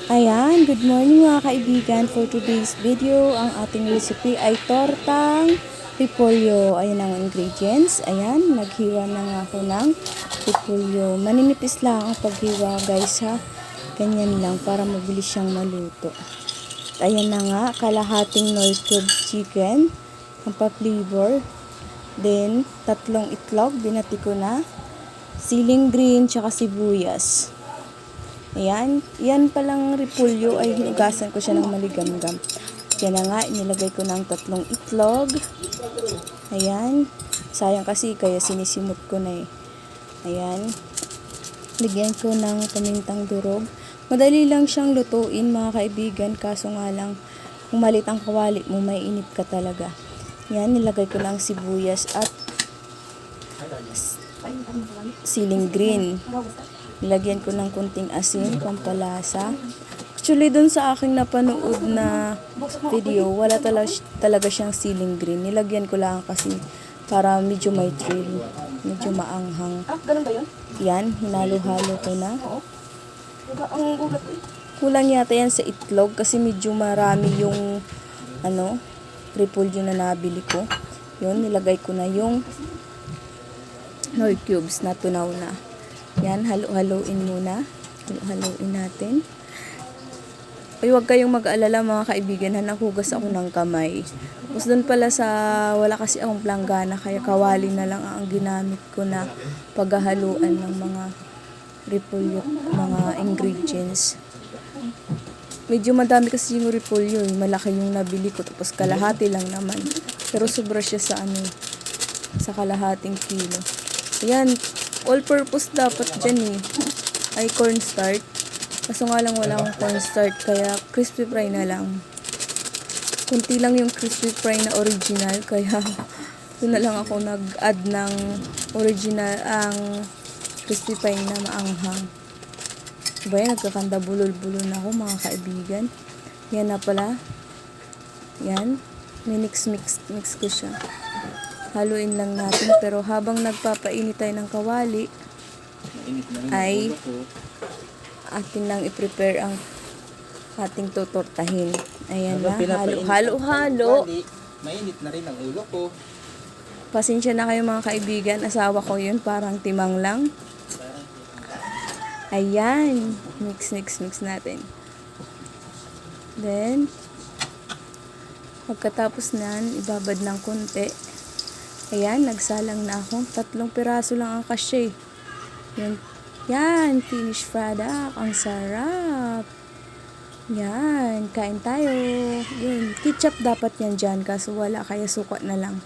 Ayan, good morning mga kaibigan. For today's video, ang ating recipe ay tortang repolyo. Ayan ang ingredients. Ayan, naghiwa na nga ako ng repolyo. Maninipis lang ang paghiwa guys ha. Ganyan lang para mabilis siyang maluto. Ayan na nga, kalahating Knorr cube chicken. Ang pa-flavor. Then, 3 itlog, binati ko na. Siling green, tsaka sibuyas. Ayan, yan palang repolyo ay hinugasan ko siya ng maligamgam. Yan na nga, inilagay ko ng 3 itlog. Ayan, sayang kasi kaya sinisimot ko na eh. Ayan, bigyan ko ng pamintang durog. Madali lang siyang lutuin mga kaibigan, kaso nga lang, kung malit ang kawali mo, may inip ka talaga. Yan, nilagay ko ng sibuyas at siling green. Nilagyan ko ng kunting asin, pampalasa. Actually, dun sa aking napanood na video, wala talaga siyang siling green. Nilagyan ko lang kasi para medyo may thrill, medyo maanghang. Ganun ba yun? Yan, hinalo-halo ko na. Oo. Ang ugat ko. Kulang yata yan sa itlog kasi medyo marami yung repolyo na nabili ko. Yun, nilagay ko na yung Knorr cubes na tunaw na. Yan, halo-haloin muna. Halo-haloin natin. Ay, huwag kayong mag-alala mga kaibigan, nahugas ako ng kamay. Tapos doon pala wala kasi akong planggana, kaya kawali na lang ang ginamit ko na paghahaluan ng mga repolyo, mga ingredients. Medyo madami kasi yung repolyo, malaki yung nabili ko, tapos kalahati lang naman. Pero sobra siya sa kalahating kilo. Ayan, all-purpose dapat dyan eh. Ay cornstarch. Kaso nga lang wala akong cornstarch, kaya crispy fry na lang. Kunti lang yung crispy fry na original, kaya doon na lang ako nag-add ng original ang crispy fry na maanghang. Diba yan, nagkakanda bulol-bulol na ako mga kaibigan. Yan na pala. Yan. Mix ko siya. Haluin lang natin, pero habang nagpapainit tayo ng kawali ay atin lang i-prepare ang ating tutortahin. Ayan na, halo. Mainit na rin ang ulo ko. Pasensya na kayo mga kaibigan, asawa ko yun, parang timang lang. Ayan, mix natin. Then pagkatapos nan, ibabad ng konti. Ayan, nagsalang na ako. 3 piraso lang ang kasya. Yan, finished product. Ang sarap. Yan, kain tayo. Yun, ketchup dapat yan dyan, kaso wala, kaya suka na lang.